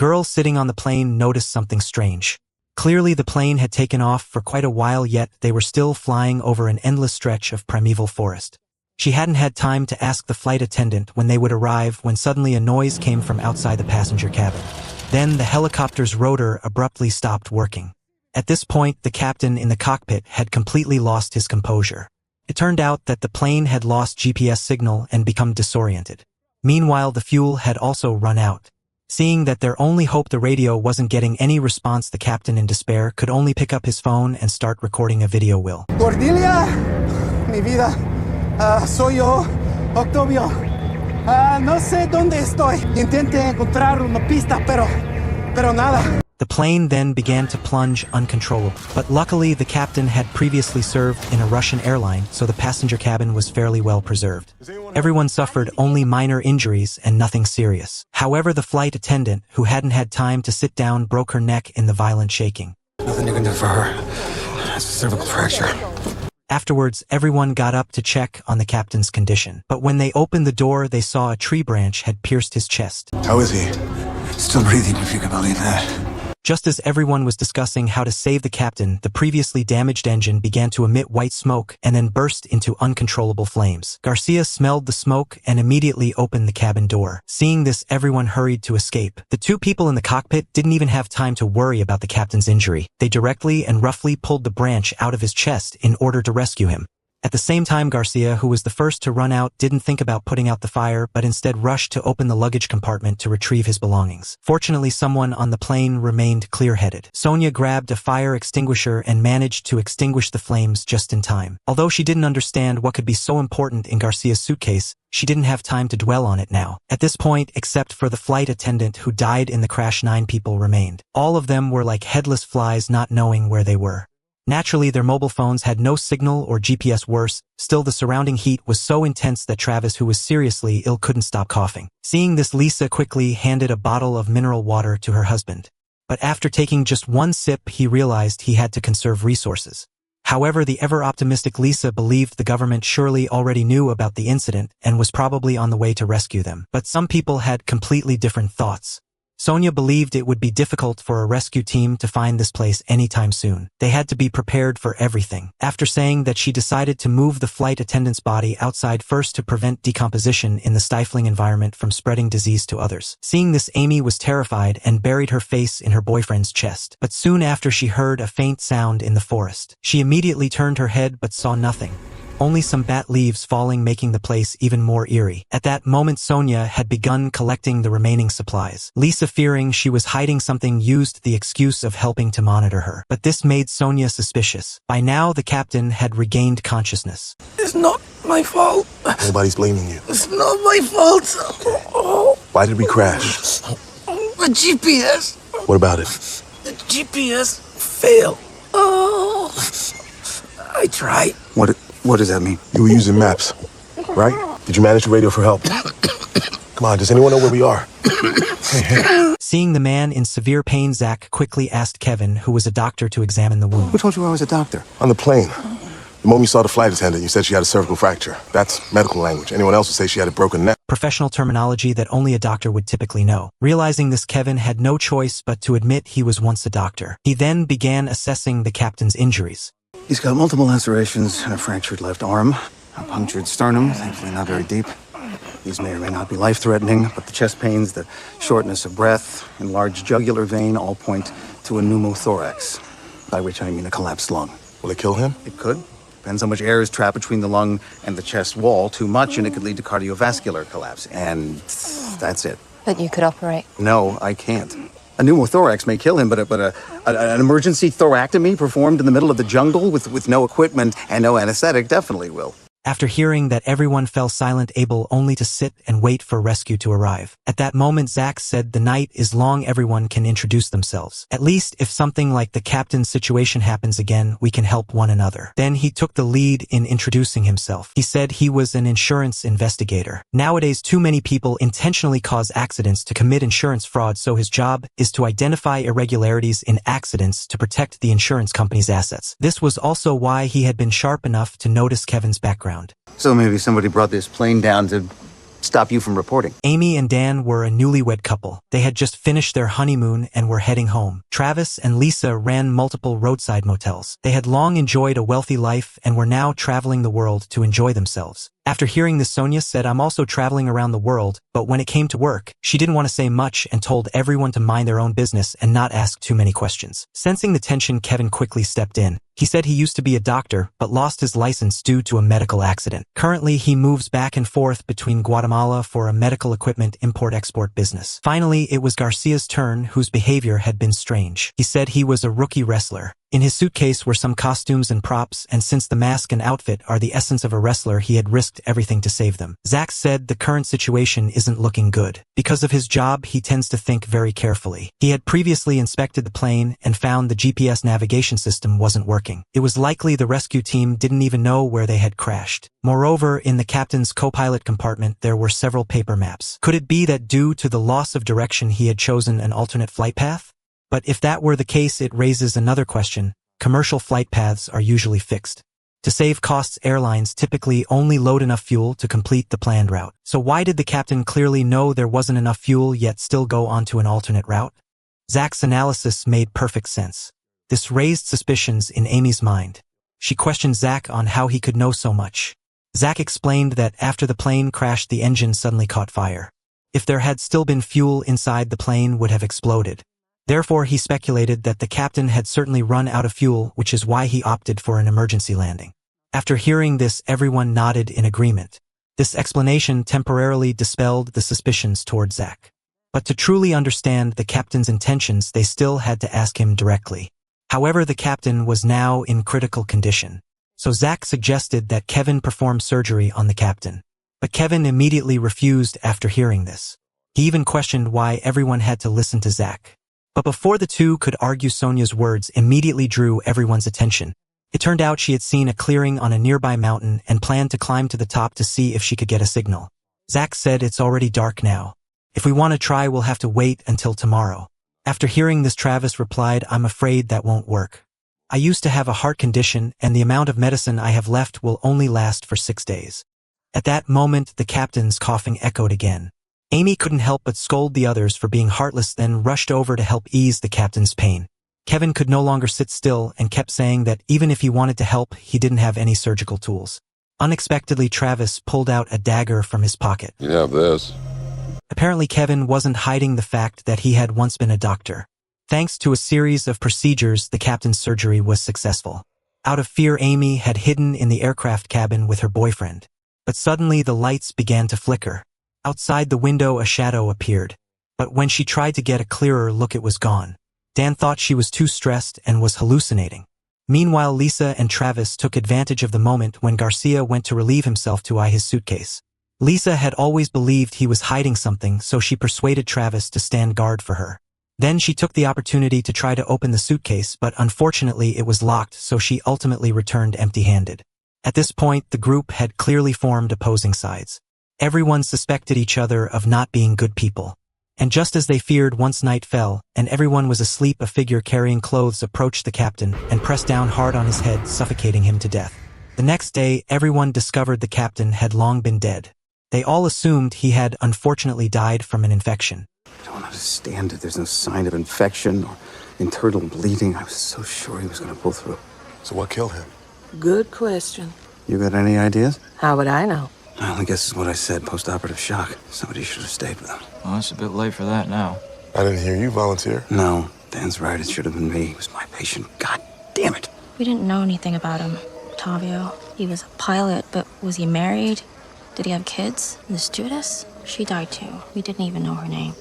girl sitting on the plane noticed something strange. Clearly the plane had taken off for quite a while, yet they were still flying over an endless stretch of primeval forest. She hadn't had time to ask the flight attendant when they would arrive when suddenly a noise came from outside the passenger cabin. Then the helicopter's rotor abruptly stopped working. At this point, the captain in the cockpit had completely lost his composure. It turned out that the plane had lost GPS signal and become disoriented. Meanwhile, the fuel had also run out. Seeing that their only hope, the radio, wasn't getting any response, the captain in despair could only pick up his phone and start recording a video. Will. Cordelia, mi vida, soy yo, Octavio. No sé dónde estoy. Intenté encontrar una pista, pero nada. The plane then began to plunge uncontrollably, but luckily the captain had previously served in a Russian airline, so the passenger cabin was fairly well preserved. Everyone suffered only minor injuries and nothing serious. However, the flight attendant, who hadn't had time to sit down, broke her neck in the violent shaking. Nothing you can do for her. It's a cervical fracture. Afterwards, everyone got up to check on the captain's condition, but when they opened the door, they saw a tree branch had pierced his chest. How is he? Still breathing, if you can believe that. Just as everyone was discussing how to save the captain, the previously damaged engine began to emit white smoke and then burst into uncontrollable flames. Garcia smelled the smoke and immediately opened the cabin door. Seeing this, everyone hurried to escape. The two people in the cockpit didn't even have time to worry about the captain's injury. They directly and roughly pulled the branch out of his chest in order to rescue him. At the same time, Garcia, who was the first to run out, didn't think about putting out the fire, but instead rushed to open the luggage compartment to retrieve his belongings. Fortunately, someone on the plane remained clear-headed. Sonia grabbed a fire extinguisher and managed to extinguish the flames just in time. Although she didn't understand what could be so important in Garcia's suitcase, she didn't have time to dwell on it now. At this point, except for the flight attendant who died in the crash, 9 people remained. All of them were like headless flies, not knowing where they were. Naturally, their mobile phones had no signal or GPS. Worse, still the surrounding heat was so intense that Travis, who was seriously ill, couldn't stop coughing. Seeing this, Lisa quickly handed a bottle of mineral water to her husband. But after taking just one sip, he realized he had to conserve resources. However, the ever-optimistic Lisa believed the government surely already knew about the incident and was probably on the way to rescue them. But some people had completely different thoughts. Sonia believed it would be difficult for a rescue team to find this place anytime soon. They had to be prepared for everything. After saying that, she decided to move the flight attendant's body outside first to prevent decomposition in the stifling environment from spreading disease to others. Seeing this, Amy was terrified and buried her face in her boyfriend's chest. But soon after, she heard a faint sound in the forest. She immediately turned her head but saw nothing. Only some bat leaves falling, making the place even more eerie. At that moment, Sonia had begun collecting the remaining supplies. Lisa, fearing she was hiding something, used the excuse of helping to monitor her. But this made Sonia suspicious. By now, the captain had regained consciousness. It's not my fault. Nobody's blaming you. It's not my fault. Why did we crash? My GPS. What about it? The GPS failed. Oh. I tried. What does that mean? You were using maps, right? Did you manage to radio for help? Come on, does anyone know where we are? Seeing the man in severe pain, Zach quickly asked Kevin, who was a doctor, to examine the wound. Who told you I was a doctor? On the plane. The moment you saw the flight attendant, you said she had a cervical fracture. That's medical language. Anyone else would say she had a broken neck. Professional terminology that only a doctor would typically know. Realizing this, Kevin had no choice but to admit he was once a doctor. He then began assessing the captain's injuries. He's got multiple lacerations and a fractured left arm, a punctured sternum, thankfully not very deep. These may or may not be life-threatening, but the chest pains, the shortness of breath, enlarged jugular vein all point to a pneumothorax, by which I mean a collapsed lung. Will it kill him? It could. Depends how much air is trapped between the lung and the chest wall. Too much, and it could lead to cardiovascular collapse. And that's it. But you could operate. No, I can't. A pneumothorax may kill him, but an emergency thoracotomy performed in the middle of the jungle with no equipment and no anesthetic definitely will. After hearing that, everyone fell silent, able only to sit and wait for rescue to arrive. At that moment, Zach said, "The night is long, everyone can introduce themselves. At least if something like the captain's situation happens again, we can help one another." Then he took the lead in introducing himself. He said he was an insurance investigator. Nowadays, too many people intentionally cause accidents to commit insurance fraud, so his job is to identify irregularities in accidents to protect the insurance company's assets. This was also why he had been sharp enough to notice Kevin's background. So maybe somebody brought this plane down to stop you from reporting. Amy and Dan were a newlywed couple. They had just finished their honeymoon and were heading home. Travis and Lisa ran multiple roadside motels. They had long enjoyed a wealthy life and were now traveling the world to enjoy themselves. After hearing this, Sonia said, "I'm also traveling around the world," but when it came to work, she didn't want to say much and told everyone to mind their own business and not ask too many questions. Sensing the tension, Kevin quickly stepped in. He said he used to be a doctor, but lost his license due to a medical accident. Currently, he moves back and forth between Guatemala for a medical equipment import-export business. Finally, it was Garcia's turn, whose behavior had been strange. He said he was a rookie wrestler. In his suitcase were some costumes and props, and since the mask and outfit are the essence of a wrestler, he had risked everything to save them. Zach said the current situation isn't looking good. Because of his job, he tends to think very carefully. He had previously inspected the plane and found the GPS navigation system wasn't working. It was likely the rescue team didn't even know where they had crashed. Moreover, in the captain's co-pilot compartment, there were several paper maps. Could it be that due to the loss of direction he had chosen an alternate flight path? But if that were the case, it raises another question. Commercial flight paths are usually fixed. To save costs, airlines typically only load enough fuel to complete the planned route. So why did the captain clearly know there wasn't enough fuel yet still go onto an alternate route? Zach's analysis made perfect sense. This raised suspicions in Amy's mind. She questioned Zach on how he could know so much. Zach explained that after the plane crashed, the engine suddenly caught fire. If there had still been fuel inside, the plane would have exploded. Therefore, he speculated that the captain had certainly run out of fuel, which is why he opted for an emergency landing. After hearing this, everyone nodded in agreement. This explanation temporarily dispelled the suspicions toward Zach. But to truly understand the captain's intentions, they still had to ask him directly. However, the captain was now in critical condition. So Zach suggested that Kevin perform surgery on the captain. But Kevin immediately refused after hearing this. He even questioned why everyone had to listen to Zach. But before the two could argue, Sonia's words immediately drew everyone's attention. It turned out she had seen a clearing on a nearby mountain and planned to climb to the top to see if she could get a signal. Zach said, "It's already dark now. If we want to try, we'll have to wait until tomorrow." After hearing this, Travis replied, "I'm afraid that won't work. I used to have a heart condition, and the amount of medicine I have left will only last for 6 days." At that moment, the captain's coughing echoed again. Amy couldn't help but scold the others for being heartless, then rushed over to help ease the captain's pain. Kevin could no longer sit still and kept saying that even if he wanted to help, he didn't have any surgical tools. Unexpectedly, Travis pulled out a dagger from his pocket. "You have this." Apparently, Kevin wasn't hiding the fact that he had once been a doctor. Thanks to a series of procedures, the captain's surgery was successful. Out of fear, Amy had hidden in the aircraft cabin with her boyfriend. But suddenly, the lights began to flicker. Outside the window, a shadow appeared. But when she tried to get a clearer look, it was gone. Dan thought she was too stressed and was hallucinating. Meanwhile, Lisa and Travis took advantage of the moment when Garcia went to relieve himself to eye his suitcase. Lisa had always believed he was hiding something, so she persuaded Travis to stand guard for her. Then she took the opportunity to try to open the suitcase, but unfortunately it was locked, so she ultimately returned empty-handed. At this point, the group had clearly formed opposing sides. Everyone suspected each other of not being good people. And just as they feared, once night fell, and everyone was asleep, a figure carrying clothes approached the captain and pressed down hard on his head, suffocating him to death. The next day, everyone discovered the captain had long been dead. They all assumed he had unfortunately died from an infection. I don't understand it. There's no sign of infection or internal bleeding. I was so sure he was going to pull through. So what killed him? Good question. You got any ideas? How would I know? Well, I guess it's what I said, post-operative shock. Somebody should have stayed with him. Well, it's a bit late for that now. I didn't hear you volunteer. No, Dan's right. It should have been me. He was my patient. God damn it. We didn't know anything about him, Tavio. He was a pilot, but was he married? Did he have kids? And the stewardess? She died too. We didn't even know her name.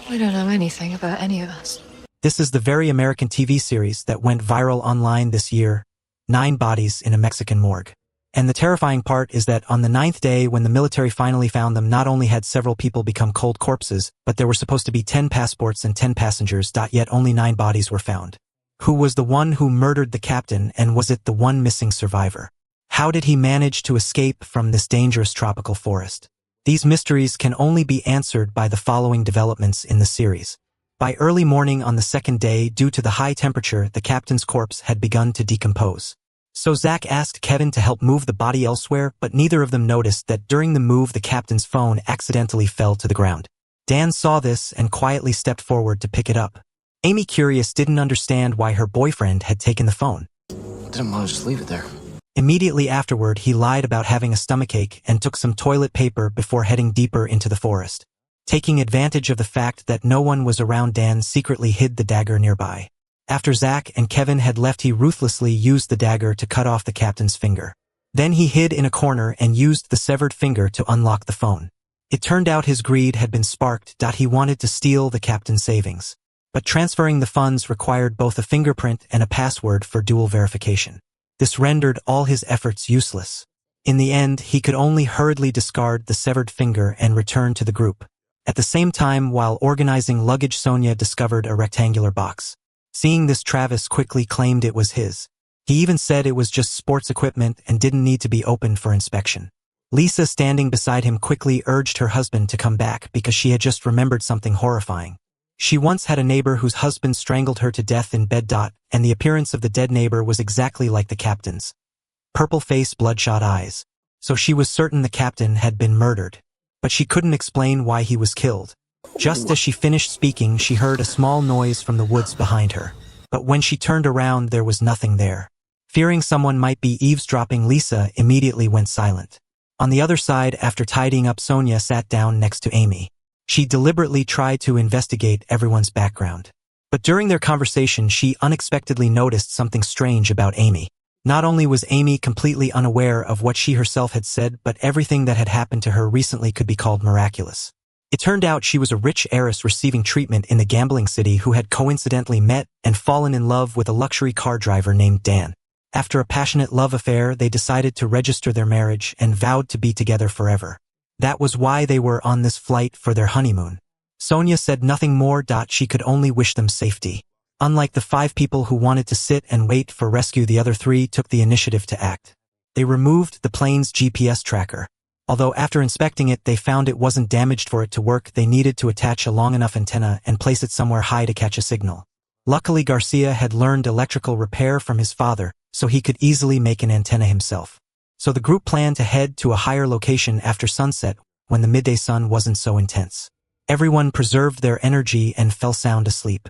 We don't know anything about any of us. This is the very American TV series that went viral online this year, 9 Bodies in a Mexican Morgue. And the terrifying part is that on the 9th day, when the military finally found them, not only had several people become cold corpses, but there were supposed to be 10 passports and 10 passengers, yet only 9 bodies were found. Who was the one who murdered the captain, and was it the one missing survivor? How did he manage to escape from this dangerous tropical forest? These mysteries can only be answered by the following developments in the series. By early morning on the 2nd day, due to the high temperature, the captain's corpse had begun to decompose. So Zach asked Kevin to help move the body elsewhere, but neither of them noticed that during the move the captain's phone accidentally fell to the ground. Dan saw this and quietly stepped forward to pick it up. Amy, curious, didn't understand why her boyfriend had taken the phone. Didn't want to just leave it there. Immediately afterward, he lied about having a stomachache and took some toilet paper before heading deeper into the forest. Taking advantage of the fact that no one was around, Dan secretly hid the dagger nearby. After Zach and Kevin had left, he ruthlessly used the dagger to cut off the captain's finger. Then he hid in a corner and used the severed finger to unlock the phone. It turned out his greed had been sparked. He wanted to steal the captain's savings. But transferring the funds required both a fingerprint and a password for dual verification. This rendered all his efforts useless. In the end, he could only hurriedly discard the severed finger and return to the group. At the same time, while organizing luggage, Sonia discovered a rectangular box. Seeing this, Travis quickly claimed it was his. He even said it was just sports equipment and didn't need to be opened for inspection. Lisa, standing beside him, quickly urged her husband to come back because she had just remembered something horrifying. She once had a neighbor whose husband strangled her to death in bed. And the appearance of the dead neighbor was exactly like the captain's. Purple face, bloodshot eyes. So she was certain the captain had been murdered. But she couldn't explain why he was killed. Just as she finished speaking, she heard a small noise from the woods behind her. But when she turned around, there was nothing there. Fearing someone might be eavesdropping, Lisa immediately went silent. On the other side, after tidying up, Sonia sat down next to Amy. She deliberately tried to investigate everyone's background. But during their conversation, she unexpectedly noticed something strange about Amy. Not only was Amy completely unaware of what she herself had said, but everything that had happened to her recently could be called miraculous. It turned out she was a rich heiress receiving treatment in the gambling city who had coincidentally met and fallen in love with a luxury car driver named Dan. After a passionate love affair, they decided to register their marriage and vowed to be together forever. That was why they were on this flight for their honeymoon. Sonia said nothing more. She could only wish them safety. Unlike the 5 people who wanted to sit and wait for rescue, the other 3 took the initiative to act. They removed the plane's GPS tracker. Although after inspecting it, they found it wasn't damaged. For it to work, they needed to attach a long enough antenna and place it somewhere high to catch a signal. Luckily, Garcia had learned electrical repair from his father, so he could easily make an antenna himself. So the group planned to head to a higher location after sunset, when the midday sun wasn't so intense. Everyone preserved their energy and fell sound asleep.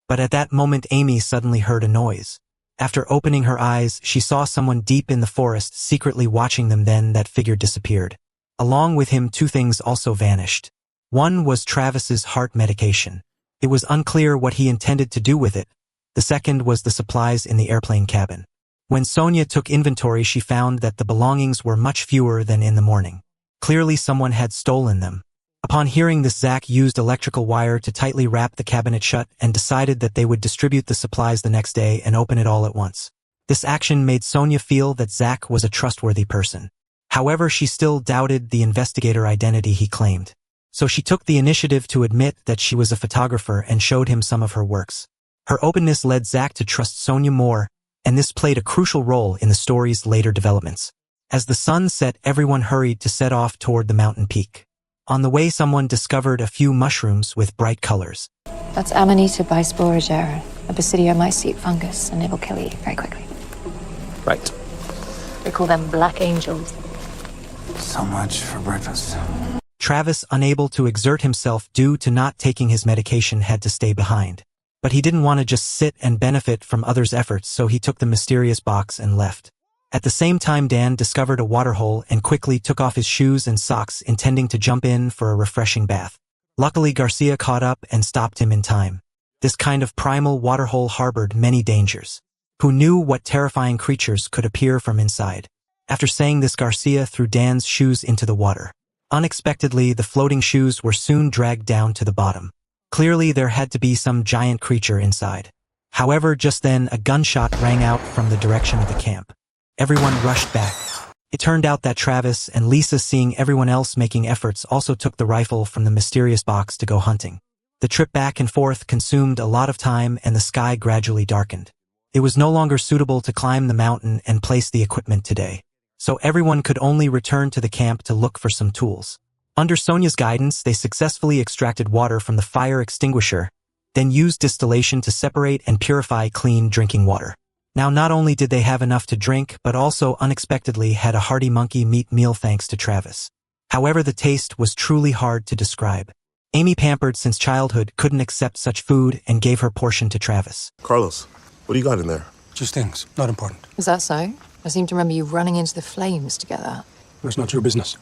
But at that moment, Amy suddenly heard a noise. After opening her eyes, she saw someone deep in the forest secretly watching them. Then that figure disappeared. Along with him, 2 things also vanished. One was Travis's heart medication. It was unclear what he intended to do with it. The second was the supplies in the airplane cabin. When Sonia took inventory, she found that the belongings were much fewer than in the morning. Clearly someone had stolen them. Upon hearing this, Zach used electrical wire to tightly wrap the cabinet shut and decided that they would distribute the supplies the next day and open it all at once. This action made Sonia feel that Zach was a trustworthy person. However, she still doubted the investigator identity he claimed. So she took the initiative to admit that she was a photographer and showed him some of her works. Her openness led Zach to trust Sonia more, and this played a crucial role in the story's later developments. As the sun set, everyone hurried to set off toward the mountain peak. On the way, someone discovered a few mushrooms with bright colors. That's Amanita bisporigera, a basidiomycete fungus, and it will kill you very quickly. Right. They call them black angels. So much for breakfast. Travis, unable to exert himself due to not taking his medication, had to stay behind. But he didn't want to just sit and benefit from others' efforts, so he took the mysterious box and left. At the same time, Dan discovered a waterhole and quickly took off his shoes and socks, intending to jump in for a refreshing bath. Luckily, Garcia caught up and stopped him in time. This kind of primal waterhole harbored many dangers. Who knew what terrifying creatures could appear from inside? After saying this, Garcia threw Dan's shoes into the water. Unexpectedly, the floating shoes were soon dragged down to the bottom. Clearly, there had to be some giant creature inside. However, just then, a gunshot rang out from the direction of the camp. Everyone rushed back. It turned out that Travis and Lisa, seeing everyone else making efforts, also took the rifle from the mysterious box to go hunting. The trip back and forth consumed a lot of time, and the sky gradually darkened. It was no longer suitable to climb the mountain and place the equipment today. So everyone could only return to the camp to look for some tools. Under Sonia's guidance, they successfully extracted water from the fire extinguisher, then used distillation to separate and purify clean drinking water. Now not only did they have enough to drink, but also unexpectedly had a hearty monkey meat meal thanks to Travis. However, the taste was truly hard to describe. Amy, pampered since childhood, couldn't accept such food and gave her portion to Travis. Carlos, what do you got in there? Just things, not important. Is that so? I seem to remember you running into the flames together. It's not your business.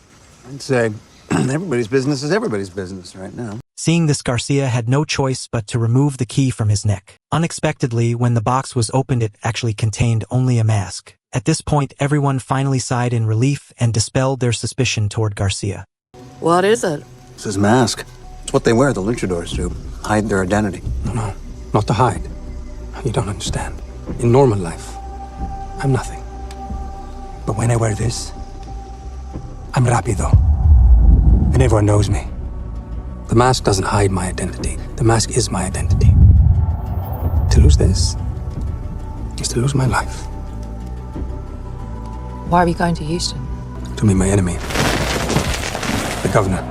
I'd say everybody's business is everybody's business right now. Seeing this, Garcia had no choice but to remove the key from his neck. Unexpectedly, when the box was opened, it actually contained only a mask. At this point, everyone finally sighed in relief and dispelled their suspicion toward Garcia. What is it? It's his mask. It's what they wear, the luchadors, to hide their identity. No, not to hide. You don't understand. In normal life, I'm nothing. But when I wear this, I'm Rapido. And everyone knows me. The mask doesn't hide my identity. The mask is my identity. To lose this is to lose my life. Why are you going to Houston? To meet my enemy, the governor.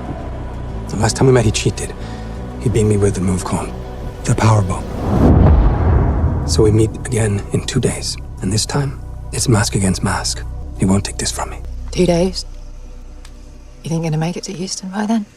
The last time we met, he cheated. He beat me with the move called the Powerbomb. So we meet again in 2 days. And this time, it's mask against mask. He won't take this from me. 2 days? You think you're gonna make it to Houston by then?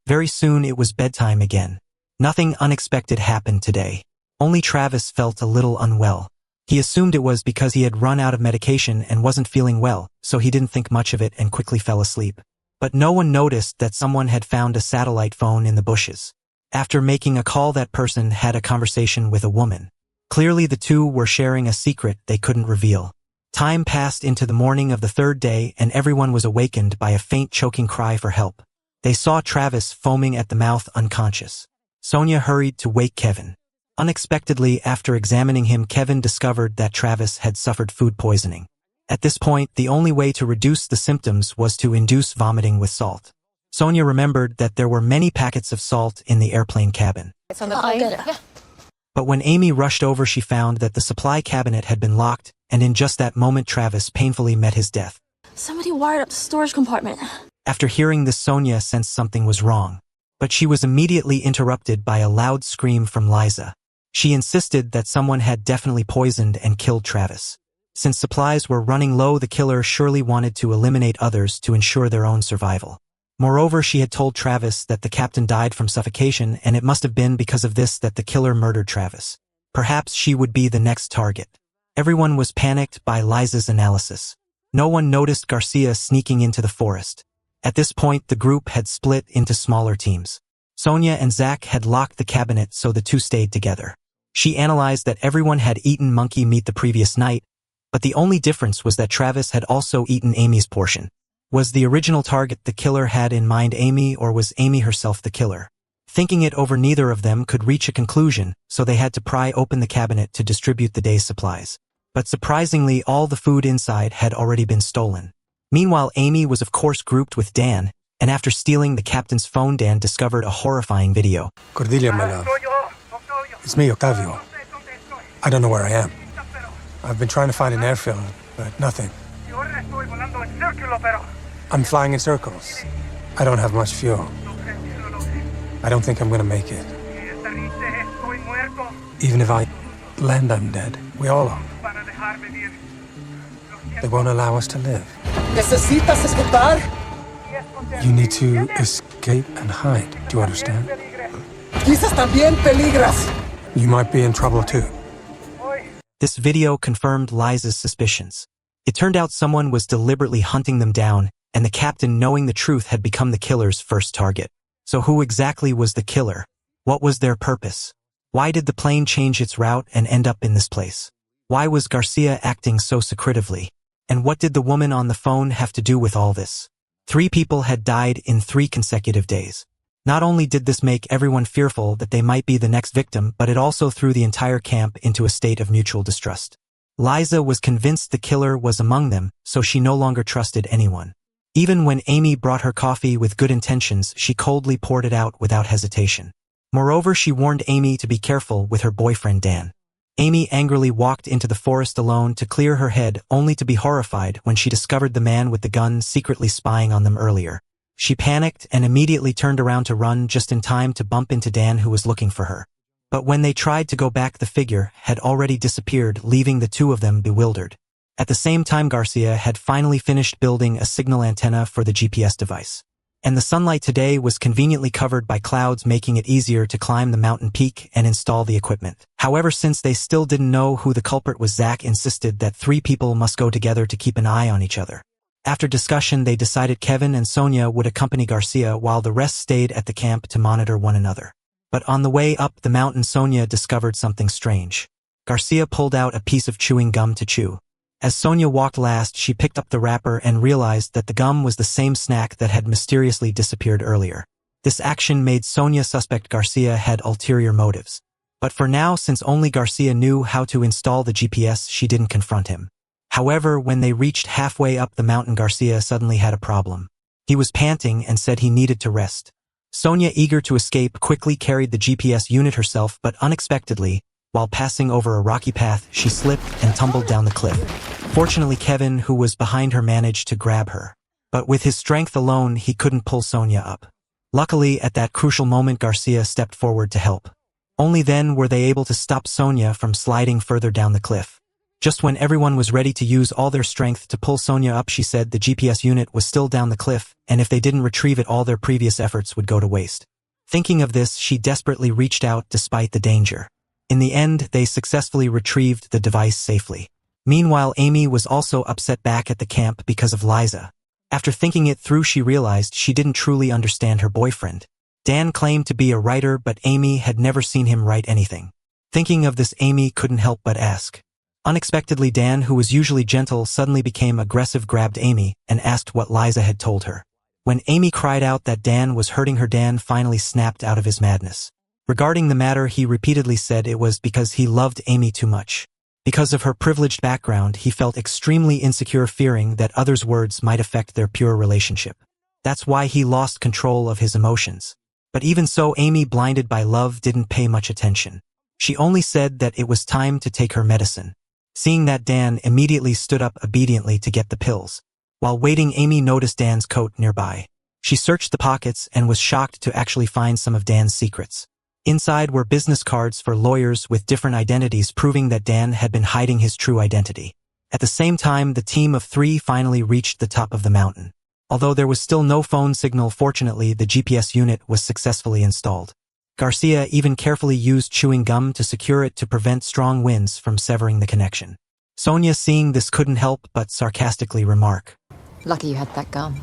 Very soon it was bedtime again. Nothing unexpected happened today. Only Travis felt a little unwell. He assumed it was because he had run out of medication and wasn't feeling well, so he didn't think much of it and quickly fell asleep. But no one noticed that someone had found a satellite phone in the bushes. After making a call, that person had a conversation with a woman. Clearly the two were sharing a secret they couldn't reveal. Time passed into the morning of the third day, and everyone was awakened by a faint choking cry for help. They saw Travis foaming at the mouth, unconscious. Sonia hurried to wake Kevin. Unexpectedly, after examining him, Kevin discovered that Travis had suffered food poisoning. At this point, the only way to reduce the symptoms was to induce vomiting with salt. Sonia remembered that there were many packets of salt in the airplane cabin. It's on the plane. Yeah. But when Amy rushed over, she found that the supply cabinet had been locked, and in just that moment, Travis painfully met his death. Somebody wired up the storage compartment. After hearing this, Sonia sensed something was wrong. But she was immediately interrupted by a loud scream from Liza. She insisted that someone had definitely poisoned and killed Travis. Since supplies were running low, the killer surely wanted to eliminate others to ensure their own survival. Moreover, she had told Travis that the captain died from suffocation, and it must have been because of this that the killer murdered Travis. Perhaps she would be the next target. Everyone was panicked by Liza's analysis. No one noticed Garcia sneaking into the forest. At this point, the group had split into smaller teams. Sonia and Zach had locked the cabinet, so the two stayed together. She analyzed that everyone had eaten monkey meat the previous night, but the only difference was that Travis had also eaten Amy's portion. Was the original target the killer had in mind Amy, or was Amy herself the killer? Thinking it over, neither of them could reach a conclusion, so they had to pry open the cabinet to distribute the day's supplies. But surprisingly, all the food inside had already been stolen. Meanwhile, Amy was of course grouped with Dan, and after stealing the captain's phone, Dan discovered a horrifying video. Cordelia, my love. It's me, Octavio. I don't know where I am. I've been trying to find an airfield, but nothing. I'm flying in circles. I don't have much fuel. I don't think I'm gonna make it. Even if I land, I'm dead. We all are. They won't allow us to live. ¿Necesitas escapar? You need to escape and hide. Do you understand? Quizás también peligras. You might be in trouble too. This video confirmed Liza's suspicions. It turned out someone was deliberately hunting them down, and the captain, knowing the truth, had become the killer's first target. So who exactly was the killer? What was their purpose? Why did the plane change its route and end up in this place? Why was Garcia acting so secretively? And what did the woman on the phone have to do with all this? 3 people had died in 3 consecutive days. Not only did this make everyone fearful that they might be the next victim, but it also threw the entire camp into a state of mutual distrust. Liza was convinced the killer was among them, so she no longer trusted anyone. Even when Amy brought her coffee with good intentions, she coldly poured it out without hesitation. Moreover, she warned Amy to be careful with her boyfriend Dan. Amy angrily walked into the forest alone to clear her head, only to be horrified when she discovered the man with the gun secretly spying on them earlier. She panicked and immediately turned around to run, just in time to bump into Dan, who was looking for her. But when they tried to go back, the figure had already disappeared, leaving the two of them bewildered. At the same time, Garcia had finally finished building a signal antenna for the GPS device. And the sunlight today was conveniently covered by clouds, making it easier to climb the mountain peak and install the equipment. However, since they still didn't know who the culprit was, Zach insisted that 3 people must go together to keep an eye on each other. After discussion, they decided Kevin and Sonia would accompany Garcia while the rest stayed at the camp to monitor one another. But on the way up the mountain, Sonia discovered something strange. Garcia pulled out a piece of chewing gum to chew. As Sonia walked last, she picked up the wrapper and realized that the gum was the same snack that had mysteriously disappeared earlier. This action made Sonia suspect Garcia had ulterior motives. But for now, since only Garcia knew how to install the GPS, she didn't confront him. However, when they reached halfway up the mountain, Garcia suddenly had a problem. He was panting and said he needed to rest. Sonia, eager to escape, quickly carried the GPS unit herself, but unexpectedly, while passing over a rocky path, she slipped and tumbled down the cliff. Fortunately, Kevin, who was behind her, managed to grab her. But with his strength alone, he couldn't pull Sonia up. Luckily, at that crucial moment, Garcia stepped forward to help. Only then were they able to stop Sonia from sliding further down the cliff. Just when everyone was ready to use all their strength to pull Sonia up, she said the GPS unit was still down the cliff, and if they didn't retrieve it, all their previous efforts would go to waste. Thinking of this, she desperately reached out despite the danger. In the end, they successfully retrieved the device safely. Meanwhile, Amy was also upset back at the camp because of Liza. After thinking it through, she realized she didn't truly understand her boyfriend. Dan claimed to be a writer, but Amy had never seen him write anything. Thinking of this, Amy couldn't help but ask. Unexpectedly, Dan, who was usually gentle, suddenly became aggressive, grabbed Amy, and asked what Liza had told her. When Amy cried out that Dan was hurting her, Dan finally snapped out of his madness. Regarding the matter, he repeatedly said it was because he loved Amy too much. Because of her privileged background, he felt extremely insecure, fearing that others' words might affect their pure relationship. That's why he lost control of his emotions. But even so, Amy, blinded by love, didn't pay much attention. She only said that it was time to take her medicine. Seeing that, Dan immediately stood up obediently to get the pills. While waiting, Amy noticed Dan's coat nearby. She searched the pockets and was shocked to actually find some of Dan's secrets. Inside were business cards for lawyers with different identities, proving that Dan had been hiding his true identity. At the same time, the team of 3 finally reached the top of the mountain. Although there was still no phone signal, fortunately, the GPS unit was successfully installed. Garcia even carefully used chewing gum to secure it to prevent strong winds from severing the connection. Sonia, seeing this, couldn't help but sarcastically remark, Lucky you had that gum.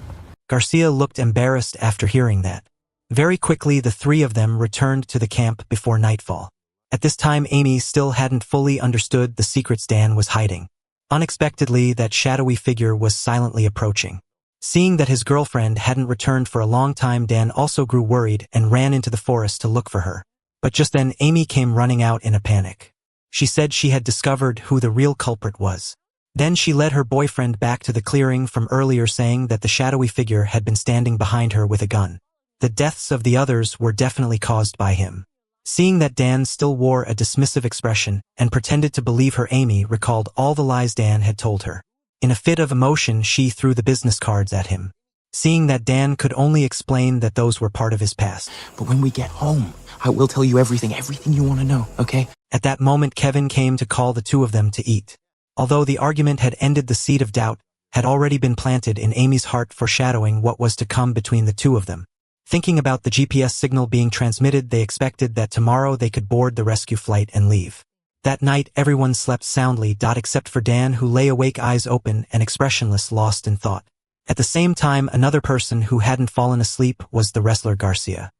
Garcia looked embarrassed after hearing that. Very quickly, the 3 of them returned to the camp before nightfall. At this time, Amy still hadn't fully understood the secrets Dan was hiding. Unexpectedly, that shadowy figure was silently approaching. Seeing that his girlfriend hadn't returned for a long time, Dan also grew worried and ran into the forest to look for her. But just then, Amy came running out in a panic. She said she had discovered who the real culprit was. Then she led her boyfriend back to the clearing from earlier, saying that the shadowy figure had been standing behind her with a gun. The deaths of the others were definitely caused by him. Seeing that Dan still wore a dismissive expression and pretended to believe her, Amy recalled all the lies Dan had told her. In a fit of emotion, she threw the business cards at him. Seeing that Dan could only explain that those were part of his past. But when we get home, I will tell you everything you want to know, okay? At that moment, Kevin came to call the 2 of them to eat. Although the argument had ended, the seed of doubt had already been planted in Amy's heart, foreshadowing what was to come between the 2 of them. Thinking about the GPS signal being transmitted, they expected that tomorrow they could board the rescue flight and leave. That night, everyone slept soundly, except for Dan, who lay awake, eyes open and expressionless, lost in thought. At the same time, another person who hadn't fallen asleep was the wrestler Garcia.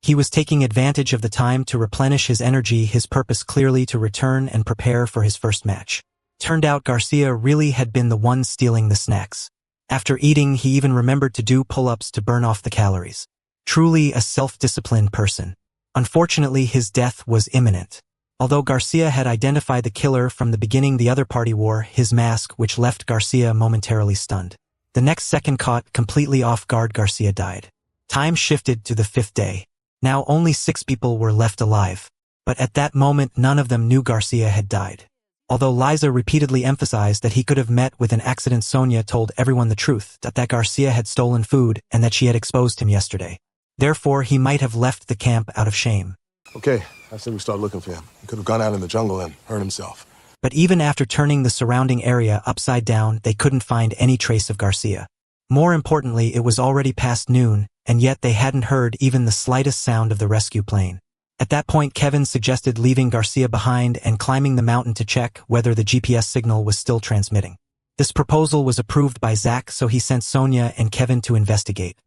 He was taking advantage of the time to replenish his energy, his purpose clearly to return and prepare for his first match. Turned out Garcia really had been the one stealing the snacks. After eating, he even remembered to do pull-ups to burn off the calories. Truly a self-disciplined person. Unfortunately, his death was imminent. Although Garcia had identified the killer from the beginning, the other party wore his mask, which left Garcia momentarily stunned. The next second, caught completely off guard, Garcia died. Time shifted to the 5th day. Now only 6 people were left alive. But at that moment, none of them knew Garcia had died. Although Liza repeatedly emphasized that he could have met with an accident, Sonia told everyone the truth, that Garcia had stolen food and that she had exposed him yesterday. Therefore, he might have left the camp out of shame. Okay, I said we start looking for him. He could have gone out in the jungle and hurt himself. But even after turning the surrounding area upside down, they couldn't find any trace of Garcia. More importantly, it was already past noon, and yet they hadn't heard even the slightest sound of the rescue plane. At that point, Kevin suggested leaving Garcia behind and climbing the mountain to check whether the GPS signal was still transmitting. This proposal was approved by Zach, so he sent Sonia and Kevin to investigate.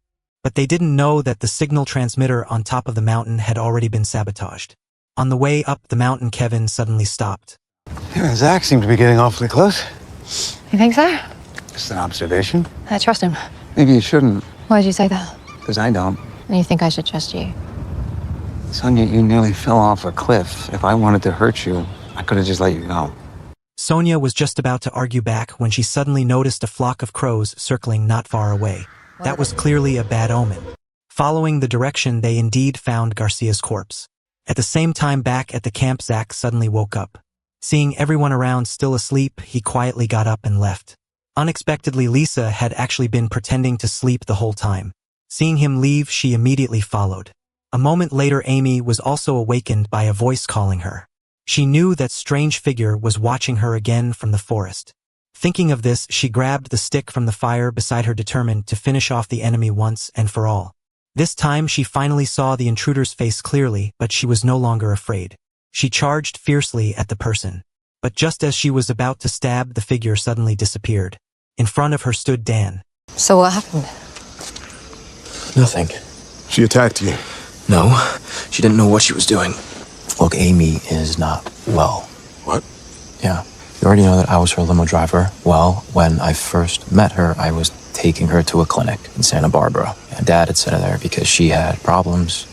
But they didn't know that the signal transmitter on top of the mountain had already been sabotaged. On the way up the mountain, Kevin suddenly stopped. You and Zach seem to be getting awfully close. You think so? Just an observation. I trust him. Maybe you shouldn't. Why did you say that? Because I don't. And you think I should trust you? Sonia, you nearly fell off a cliff. If I wanted to hurt you, I could have just let you go. Sonia was just about to argue back when she suddenly noticed a flock of crows circling not far away. That was clearly a bad omen. Following the direction, they indeed found Garcia's corpse. At the same time, back at the camp, Zach suddenly woke up. Seeing everyone around still asleep, he quietly got up and left. Unexpectedly, Lisa had actually been pretending to sleep the whole time. Seeing him leave, she immediately followed. A moment later, Amy was also awakened by a voice calling her. She knew that strange figure was watching her again from the forest. Thinking of this, she grabbed the stick from the fire beside her, determined to finish off the enemy once and for all. This time she finally saw the intruder's face clearly, but she was no longer afraid. She charged fiercely at the person. But just as she was about to stab, the figure suddenly disappeared. In front of her stood Dan. So what happened? Nothing. She attacked you. No, she didn't know what she was doing. Look, Amy is not well. What? Yeah. You already know that I was her limo driver. Well, when I first met her, I was taking her to a clinic in Santa Barbara. And Dad had sent her there because she had problems.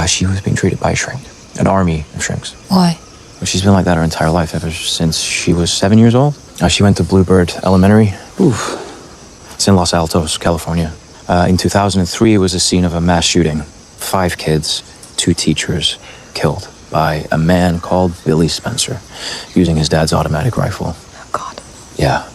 She was being treated by a shrink. An army of shrinks. Why? Well, she's been like that her entire life, ever since she was 7 years old. She went to Bluebird Elementary. It's in Los Altos, California. In 2003, it was the scene of a mass shooting. 5 kids, 2 teachers killed by a man called Billy Spencer using his dad's automatic rifle. Oh, God. Yeah.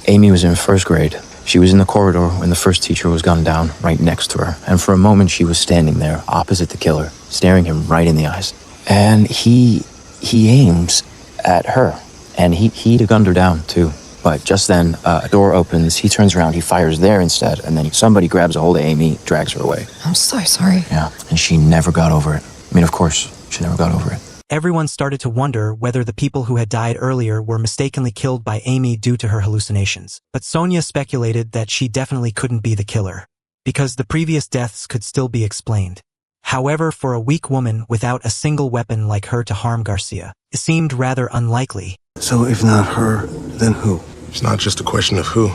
Amy was in 1st grade. She was in the corridor when the first teacher was gunned down right next to her. And for a moment, she was standing there opposite the killer, staring him right in the eyes. And he aims at her. And he'd have gunned her down, too. But just then, a door opens, he turns around, he fires there instead, and then somebody grabs a hold of Amy, drags her away. I'm so sorry. Yeah, and she never got over it. I mean, of course, she never got over it. Everyone started to wonder whether the people who had died earlier were mistakenly killed by Amy due to her hallucinations. But Sonia speculated that she definitely couldn't be the killer, because the previous deaths could still be explained. However, for a weak woman without a single weapon like her to harm Garcia, it seemed rather unlikely. So if not her, then who? It's not just a question of who.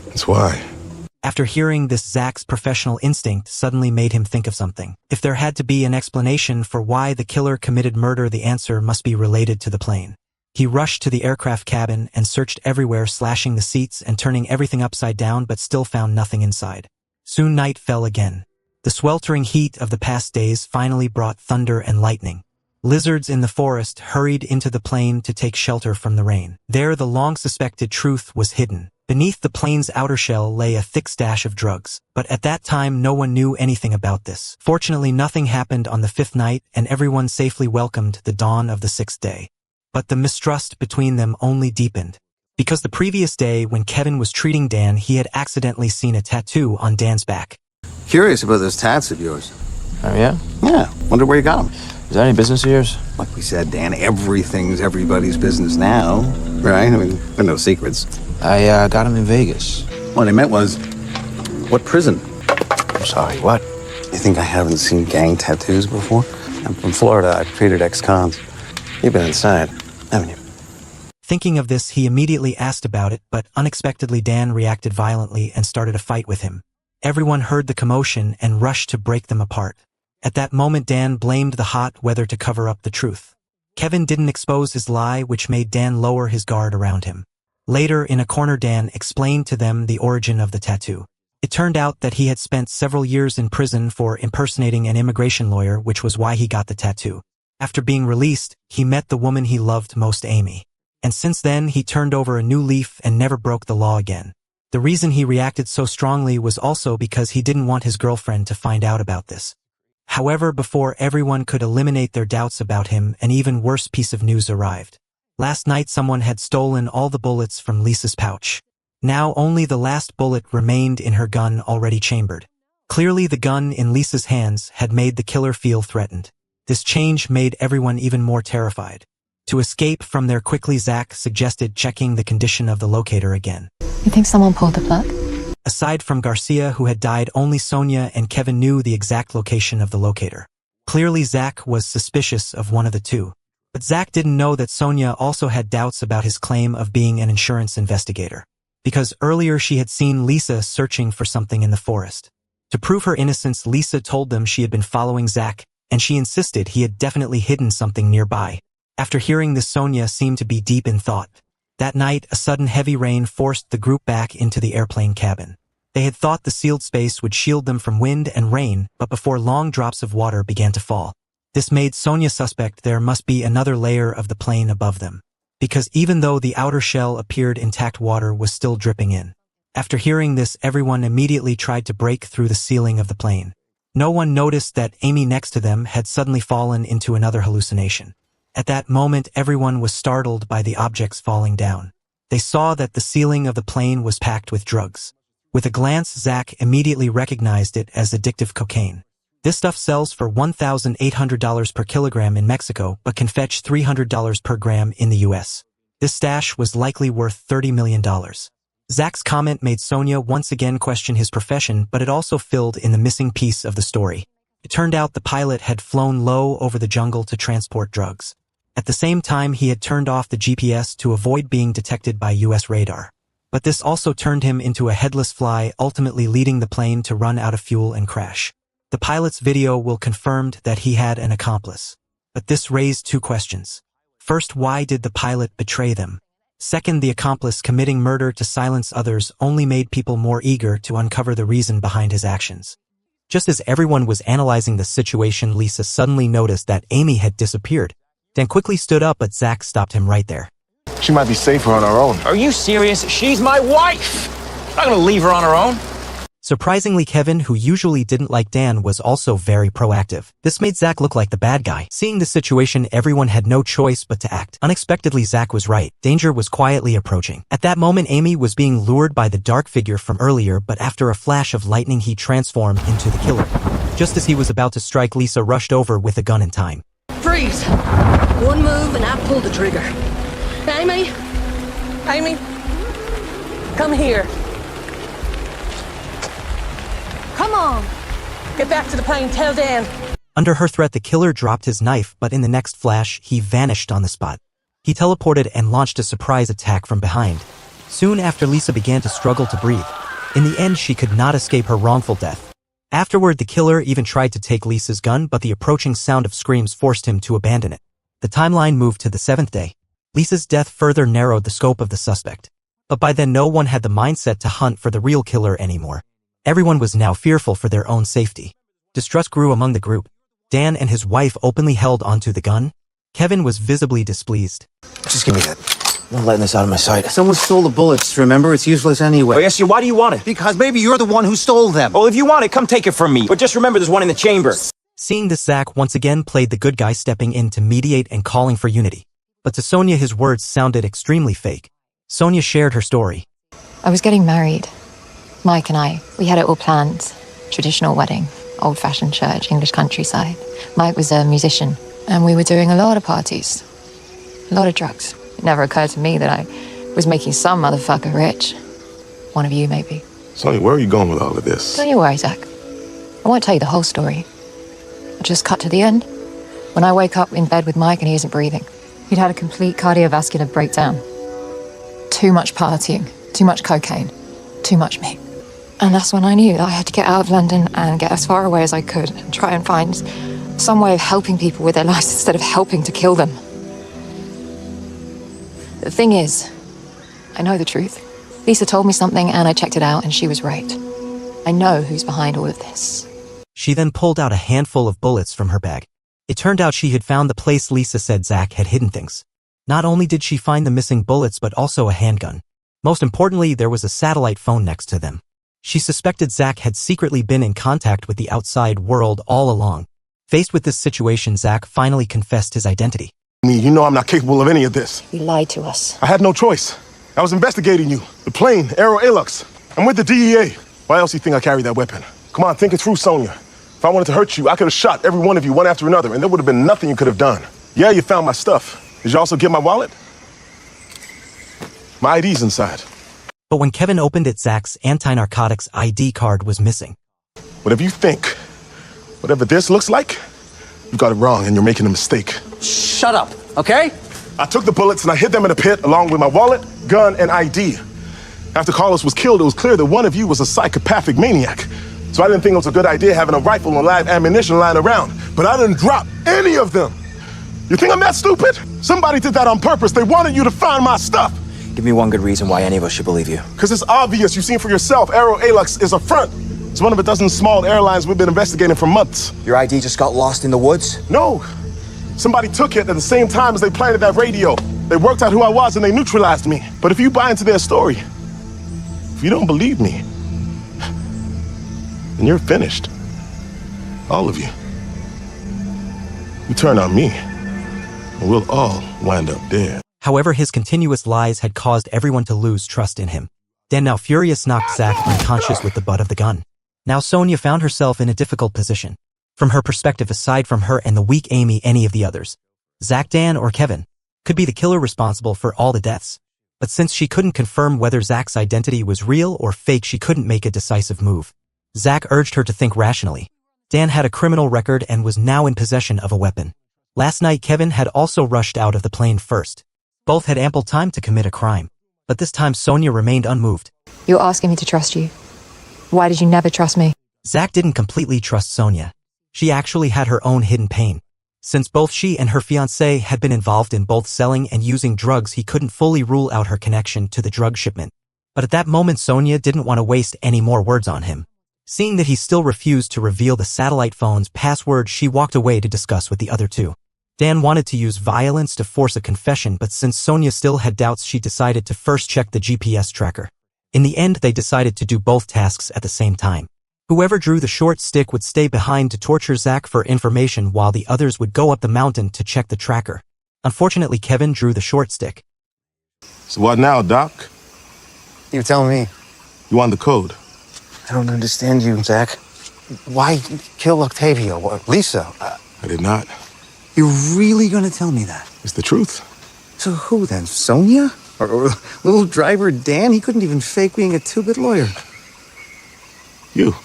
It's why. After hearing this, Zach's professional instinct suddenly made him think of something. If there had to be an explanation for why the killer committed murder, the answer must be related to the plane. He rushed to the aircraft cabin and searched everywhere, slashing the seats and turning everything upside down, but still found nothing inside. Soon night fell again. The sweltering heat of the past days finally brought thunder and lightning. Lizards in the forest hurried into the plane to take shelter from the rain. There, the long-suspected truth was hidden. Beneath the plane's outer shell lay a thick stash of drugs. But at that time, no one knew anything about this. Fortunately, nothing happened on the 5th night, and everyone safely welcomed the dawn of the 6th day. But the mistrust between them only deepened. Because the previous day, when Kevin was treating Dan, he had accidentally seen a tattoo on Dan's back. Curious about those tats of yours. Oh, yeah? Yeah, wonder where you got them. Is that any business of yours? Like we said, Dan, everything's everybody's business now, right? I mean, there are no secrets. I got him in Vegas. What I meant was, what prison? I'm sorry, what? You think I haven't seen gang tattoos before? I'm from Florida. I've treated ex-cons. You've been inside, haven't you? Thinking of this, he immediately asked about it, but unexpectedly Dan reacted violently and started a fight with him. Everyone heard the commotion and rushed to break them apart. At that moment, Dan blamed the hot weather to cover up the truth. Kevin didn't expose his lie, which made Dan lower his guard around him. Later, in a corner, Dan explained to them the origin of the tattoo. It turned out that he had spent several years in prison for impersonating an immigration lawyer, which was why he got the tattoo. After being released, he met the woman he loved most, Amy. And since then, he turned over a new leaf and never broke the law again. The reason he reacted so strongly was also because he didn't want his girlfriend to find out about this. However, before everyone could eliminate their doubts about him, an even worse piece of news arrived. Last night someone had stolen all the bullets from Lisa's pouch. Now only the last bullet remained in her gun already chambered. Clearly the gun in Lisa's hands had made the killer feel threatened. This change made everyone even more terrified. To escape from there quickly, Zach suggested checking the condition of the locator again. You think someone pulled the plug? Aside from Garcia, who had died, only Sonia and Kevin knew the exact location of the locator. Clearly Zach was suspicious of one of the two. But Zach didn't know that Sonia also had doubts about his claim of being an insurance investigator. Because earlier she had seen Lisa searching for something in the forest. To prove her innocence, Lisa told them she had been following Zach, and she insisted he had definitely hidden something nearby. After hearing this, Sonia seemed to be deep in thought. That night, a sudden heavy rain forced the group back into the airplane cabin. They had thought the sealed space would shield them from wind and rain, but before long drops of water began to fall. This made Sonia suspect there must be another layer of the plane above them. Because even though the outer shell appeared intact, water was still dripping in. After hearing this, everyone immediately tried to break through the ceiling of the plane. No one noticed that Amy next to them had suddenly fallen into another hallucination. At that moment, everyone was startled by the objects falling down. They saw that the ceiling of the plane was packed with drugs. With a glance, Zach immediately recognized it as addictive cocaine. This stuff sells for $1,800 per kilogram in Mexico, but can fetch $300 per gram in the US. This stash was likely worth $30 million. Zach's comment made Sonia once again question his profession, but it also filled in the missing piece of the story. It turned out the pilot had flown low over the jungle to transport drugs. At the same time, he had turned off the GPS to avoid being detected by US radar. But this also turned him into a headless fly, ultimately leading the plane to run out of fuel and crash. The pilot's video will confirmed that he had an accomplice. But this raised two questions. First, why did the pilot betray them? Second, the accomplice committing murder to silence others only made people more eager to uncover the reason behind his actions. Just as everyone was analyzing the situation, Lisa suddenly noticed that Amy had disappeared. Dan quickly stood up, but Zach stopped him right there. She might be safer on her own. Are you serious? She's my wife! I'm not gonna leave her on her own. Surprisingly, Kevin, who usually didn't like Dan, was also very proactive. This made Zach look like the bad guy. Seeing the situation, everyone had no choice but to act. Unexpectedly, Zach was right. Danger was quietly approaching. At that moment, Amy was being lured by the dark figure from earlier, but after a flash of lightning, he transformed into the killer. Just as he was about to strike, Lisa rushed over with a gun in time. Freeze! One move and I pull the trigger. Amy! Amy! Come here. Come on! Get back to the plane, tell Dan. Under her threat, the killer dropped his knife, but in the next flash, he vanished on the spot. He teleported and launched a surprise attack from behind. Soon after, Lisa began to struggle to breathe. In the end, she could not escape her wrongful death. Afterward, the killer even tried to take Lisa's gun, but the approaching sound of screams forced him to abandon it. The timeline moved to the 7th day. Lisa's death further narrowed the scope of the suspect. But by then, no one had the mindset to hunt for the real killer anymore. Everyone was now fearful for their own safety. Distrust grew among the group. Dan and his wife openly held onto the gun. Kevin was visibly displeased. Just give me that. I'm not letting this out of my sight. Someone stole the bullets, remember? It's useless anyway. Oh, yes, why do you want it? Because maybe you're the one who stole them. Well, if you want it, come take it from me. But just remember, there's one in the chamber. Seeing this, Zach once again played the good guy, stepping in to mediate and calling for unity. But to Sonia, his words sounded extremely fake. Sonia shared her story. I was getting married. Mike and I, we had it all planned. Traditional wedding, old-fashioned church, English countryside. Mike was a musician, and we were doing a lot of parties. A lot of drugs. It never occurred to me that I was making some motherfucker rich. One of you, maybe. Sonia, where are you going with all of this? Don't you worry, Zach. I won't tell you the whole story. I'll just cut to the end. When I wake up in bed with Mike and he isn't breathing. He'd had a complete cardiovascular breakdown. Too much partying, too much cocaine, too much me. And that's when I knew that I had to get out of London and get as far away as I could and try and find some way of helping people with their lives instead of helping to kill them. The thing is, I know the truth. Lisa told me something and I checked it out and she was right. I know who's behind all of this. She then pulled out a handful of bullets from her bag. It turned out she had found the place Lisa said Zach had hidden things. Not only did she find the missing bullets, but also a handgun. Most importantly, there was a satellite phone next to them. She suspected Zach had secretly been in contact with the outside world all along. Faced with this situation, Zach finally confessed his identity. You know I'm not capable of any of this. You lied to us. I had no choice. I was investigating you. The plane, Aero Alux. I'm with the DEA. Why else do you think I carried that weapon? Come on, think it through, Sonia. If I wanted to hurt you, I could have shot every one of you one after another, and there would have been nothing you could have done. Yeah, you found my stuff. Did you also get my wallet? My ID's inside. But when Kevin opened it, Zach's anti-narcotics ID card was missing. Whatever you think, whatever this looks like, you got it wrong and you're making a mistake. Shut up, okay? I took the bullets and I hid them in a pit along with my wallet, gun, and ID. After Carlos was killed, it was clear that one of you was a psychopathic maniac. So I didn't think it was a good idea having a rifle and live ammunition lying around. But I didn't drop any of them. You think I'm that stupid? Somebody did that on purpose. They wanted you to find my stuff. Give me one good reason why any of us should believe you. Because it's obvious. You've seen for yourself. Aero Alux is a front. It's one of a dozen small airlines we've been investigating for months. Your ID just got lost in the woods? No. Somebody took it at the same time as they planted that radio. They worked out who I was and they neutralized me. But if you buy into their story, if you don't believe me, then you're finished. All of you. You turn on me, and we'll all wind up dead. However, his continuous lies had caused everyone to lose trust in him. Dan, now furious, knocked Zach unconscious with the butt of the gun. Now Sonia found herself in a difficult position. From her perspective, aside from her and the weak Amy, any of the others, Zach, Dan, or Kevin, could be the killer responsible for all the deaths. But since she couldn't confirm whether Zach's identity was real or fake, she couldn't make a decisive move. Zach urged her to think rationally. Dan had a criminal record and was now in possession of a weapon. Last night, Kevin had also rushed out of the plane first. Both had ample time to commit a crime. But this time, Sonia remained unmoved. You're asking me to trust you. Why did you never trust me? Zach didn't completely trust Sonia. She actually had her own hidden pain. Since both she and her fiancé had been involved in both selling and using drugs, he couldn't fully rule out her connection to the drug shipment. But at that moment, Sonia didn't want to waste any more words on him. Seeing that he still refused to reveal the satellite phone's password, she walked away to discuss with the other two. Dan wanted to use violence to force a confession, but since Sonia still had doubts, she decided to first check the GPS tracker. In the end, they decided to do both tasks at the same time. Whoever drew the short stick would stay behind to torture Zach for information, while the others would go up the mountain to check the tracker. Unfortunately, Kevin drew the short stick. So what now, Doc? You tell me. You want the code? I don't understand you, Zach. Why kill Octavio or Lisa? I did not. You're really gonna tell me that? It's the truth. So who then? Sonia? Or little driver Dan? He couldn't even fake being a two-bit lawyer. You.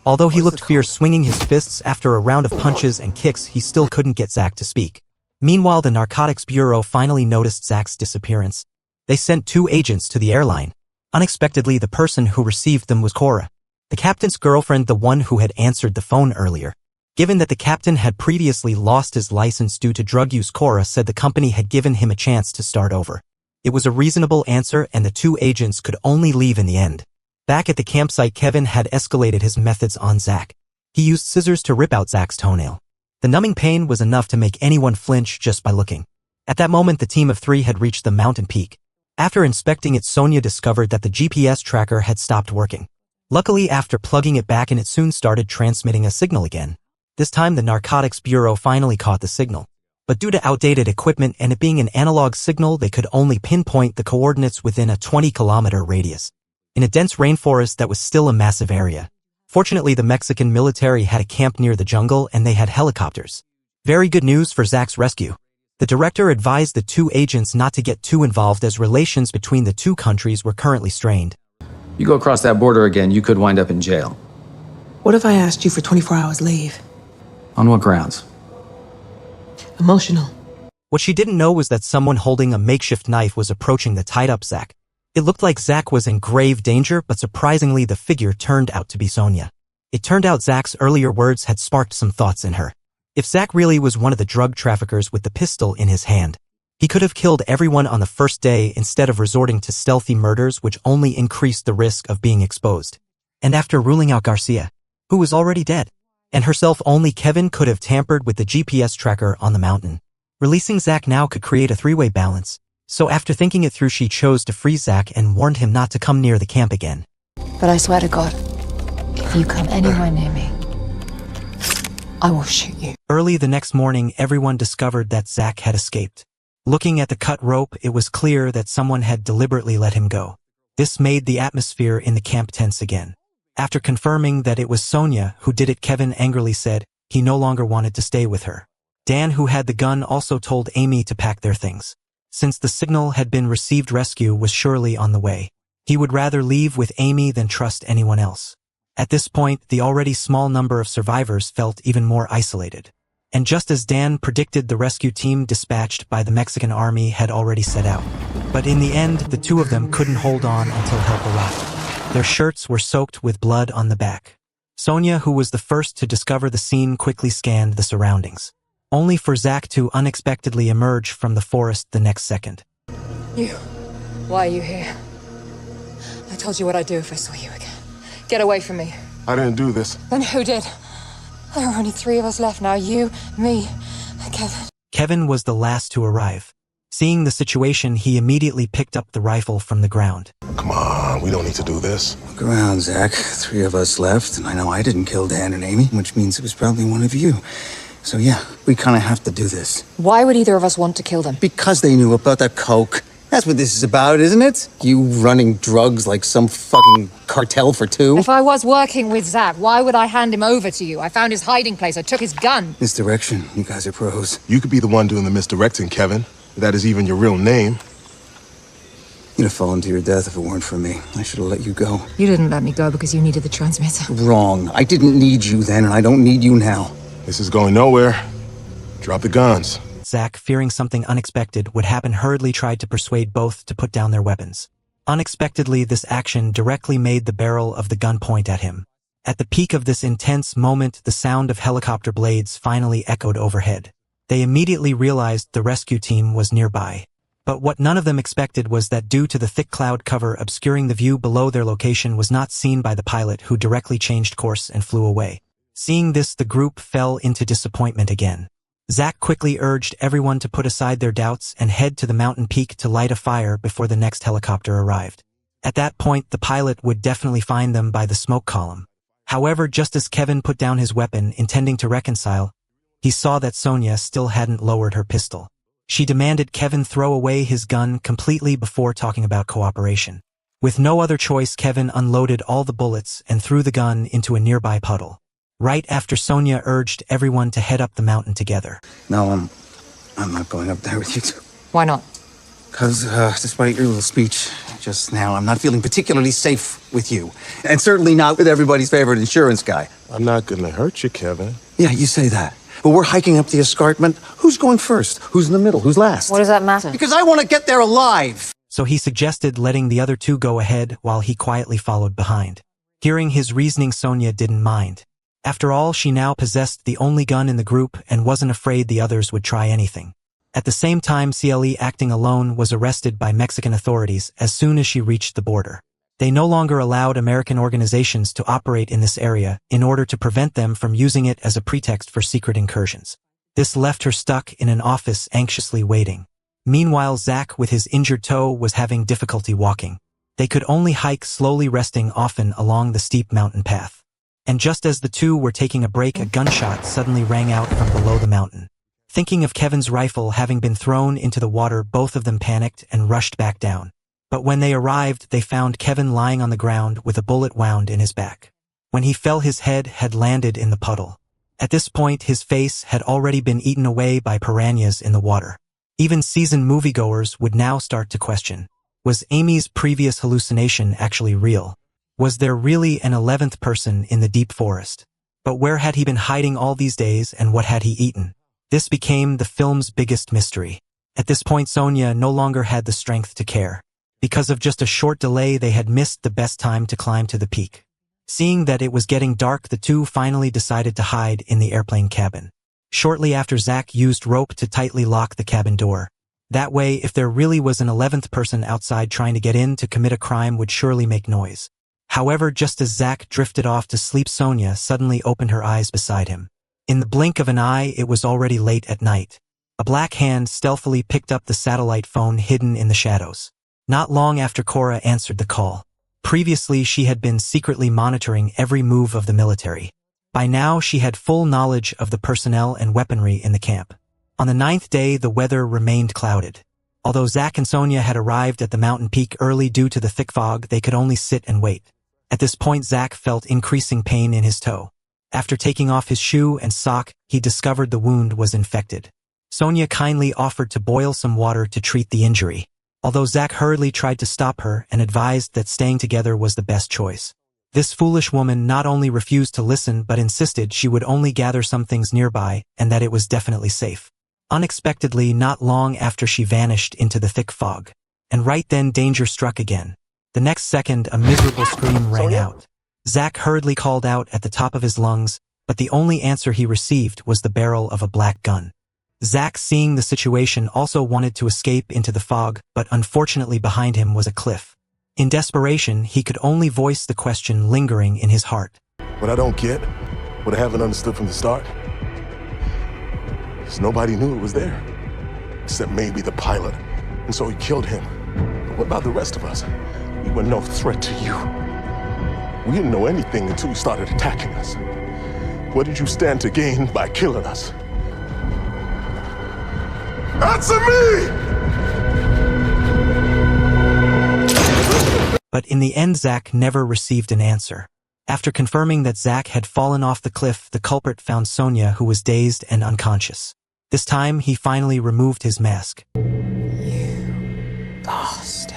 Although he looked fierce, swinging his fists after a round of punches and kicks, he still couldn't get Zach to speak. Meanwhile, the Narcotics Bureau finally noticed Zach's disappearance. They sent 2 agents to the airline. Unexpectedly, the person who received them was Cora, the captain's girlfriend, the one who had answered the phone earlier. Given that the captain had previously lost his license due to drug use, Cora said the company had given him a chance to start over. It was a reasonable answer, and the 2 agents could only leave in the end. Back at the campsite, Kevin had escalated his methods on Zach. He used scissors to rip out Zach's toenail. The numbing pain was enough to make anyone flinch just by looking. At that moment, the team of 3 had reached the mountain peak. After inspecting it, Sonia discovered that the GPS tracker had stopped working. Luckily, after plugging it back in, it soon started transmitting a signal again. This time, the Narcotics Bureau finally caught the signal. But due to outdated equipment and it being an analog signal, they could only pinpoint the coordinates within a 20-kilometer radius, in a dense rainforest that was still a massive area. Fortunately, the Mexican military had a camp near the jungle and they had helicopters. Very good news for Zach's rescue. The director advised the 2 agents not to get too involved as relations between the 2 countries were currently strained. You go across that border again, you could wind up in jail. What if I asked you for 24 hours leave? On what grounds? Emotional. What she didn't know was that someone holding a makeshift knife was approaching the tied-up Zach. It looked like Zach was in grave danger, but surprisingly the figure turned out to be Sonia. It turned out Zach's earlier words had sparked some thoughts in her. If Zach really was one of the drug traffickers with the pistol in his hand, he could have killed everyone on the first day instead of resorting to stealthy murders, which only increased the risk of being exposed. And after ruling out Garcia, who was already dead, and herself, only Kevin could have tampered with the GPS tracker on the mountain. Releasing Zach now could create a 3-way balance. So after thinking it through, she chose to free Zach and warned him not to come near the camp again. But I swear to God, if you come anywhere near me, I will shoot you. Early the next morning, everyone discovered that Zach had escaped. Looking at the cut rope, it was clear that someone had deliberately let him go. This made the atmosphere in the camp tense again. After confirming that it was Sonia who did it, Kevin angrily said he no longer wanted to stay with her. Dan, who had the gun, also told Amy to pack their things. Since the signal had been received, rescue was surely on the way. He would rather leave with Amy than trust anyone else. At this point, the already small number of survivors felt even more isolated. And just as Dan predicted, the rescue team dispatched by the Mexican army had already set out. But in the end, the two of them couldn't hold on until help arrived. Their shirts were soaked with blood on the back. Sonia, who was the first to discover the scene, quickly scanned the surroundings, only for Zach to unexpectedly emerge from the forest the next second. You. Why are you here? I told you what I'd do if I saw you again. Get away from me. I didn't do this. Then who did? There are only 3 of us left now. You, me, and Kevin. Kevin was the last to arrive. Seeing the situation, he immediately picked up the rifle from the ground. Come on, we don't need to do this. Look around, Zach. 3 of us left, and I know I didn't kill Dan and Amy, which means it was probably one of you. So yeah, we kind of have to do this. Why would either of us want to kill them? Because they knew about that coke. That's what this is about, isn't it? You running drugs like some fucking cartel for 2? If I was working with Zach, why would I hand him over to you? I found his hiding place. I took his gun. Misdirection. You guys are pros. You could be the one doing the misdirecting, Kevin. If that is even your real name. You'd have fallen to your death if it weren't for me. I should have let you go. You didn't let me go because you needed the transmitter. Wrong. I didn't need you then, and I don't need you now. This is going nowhere. Drop the guns. Zach, fearing something unexpected would happen, hurriedly tried to persuade both to put down their weapons. Unexpectedly, this action directly made the barrel of the gun point at him. At the peak of this intense moment, the sound of helicopter blades finally echoed overhead. They immediately realized the rescue team was nearby. But what none of them expected was that due to the thick cloud cover obscuring the view below, their location was not seen by the pilot, who directly changed course and flew away. Seeing this, the group fell into disappointment again. Zach quickly urged everyone to put aside their doubts and head to the mountain peak to light a fire before the next helicopter arrived. At that point, the pilot would definitely find them by the smoke column. However, just as Kevin put down his weapon, intending to reconcile, he saw that Sonia still hadn't lowered her pistol. She demanded Kevin throw away his gun completely before talking about cooperation. With no other choice, Kevin unloaded all the bullets and threw the gun into a nearby puddle. Right after Sonia urged everyone to head up the mountain together. No, I'm not going up there with you two. Why not? Because, despite your little speech just now, I'm not feeling particularly safe with you. And certainly not with everybody's favorite insurance guy. I'm not gonna hurt you, Kevin. Yeah, you say that. But we're hiking up the escarpment. Who's going first? Who's in the middle? Who's last? What does that matter? Because I want to get there alive! So he suggested letting the other two go ahead while he quietly followed behind. Hearing his reasoning, Sonia didn't mind. After all, she now possessed the only gun in the group and wasn't afraid the others would try anything. At the same time, CLE, acting alone, was arrested by Mexican authorities as soon as she reached the border. They no longer allowed American organizations to operate in this area in order to prevent them from using it as a pretext for secret incursions. This left her stuck in an office, anxiously waiting. Meanwhile, Zach, with his injured toe, was having difficulty walking. They could only hike slowly, resting often along the steep mountain path. And just as the two were taking a break, a gunshot suddenly rang out from below the mountain. Thinking of Kevin's rifle having been thrown into the water, both of them panicked and rushed back down. But when they arrived, they found Kevin lying on the ground with a bullet wound in his back. When he fell, his head had landed in the puddle. At this point, his face had already been eaten away by piranhas in the water. Even seasoned moviegoers would now start to question, was Amy's previous hallucination actually real? Was there really an 11th person in the deep forest? But where had he been hiding all these days, and what had he eaten? This became the film's biggest mystery. At this point, Sonia no longer had the strength to care. Because of just a short delay, they had missed the best time to climb to the peak. Seeing that it was getting dark, the two finally decided to hide in the airplane cabin. Shortly after, Zach used rope to tightly lock the cabin door. That way, if there really was an 11th person outside trying to get in to commit a crime, would surely make noise. However, just as Zach drifted off to sleep, Sonia suddenly opened her eyes beside him. In the blink of an eye, it was already late at night. A black hand stealthily picked up the satellite phone hidden in the shadows. Not long after, Cora answered the call. Previously, she had been secretly monitoring every move of the military. By now, she had full knowledge of the personnel and weaponry in the camp. On the 9th day, the weather remained clouded. Although Zach and Sonia had arrived at the mountain peak early due to the thick fog, they could only sit and wait. At this point, Zach felt increasing pain in his toe. After taking off his shoe and sock, he discovered the wound was infected. Sonia kindly offered to boil some water to treat the injury, although Zach hurriedly tried to stop her and advised that staying together was the best choice. This foolish woman not only refused to listen but insisted she would only gather some things nearby and that it was definitely safe. Unexpectedly, not long after she vanished into the thick fog. And right then danger struck again. The next second, a miserable scream rang out. Zach hurriedly called out at the top of his lungs, but the only answer he received was the barrel of a black gun. Zach, seeing the situation, also wanted to escape into the fog, but unfortunately behind him was a cliff. In desperation, he could only voice the question lingering in his heart. What I don't get, what I haven't understood from the start, is nobody knew it was there, except maybe the pilot, and so he killed him. But what about the rest of us? We were no threat to you. We didn't know anything until you started attacking us. What did you stand to gain by killing us? Answer me! But in the end, Zach never received an answer. After confirming that Zach had fallen off the cliff, the culprit found Sonia, who was dazed and unconscious. This time, he finally removed his mask. You bastard.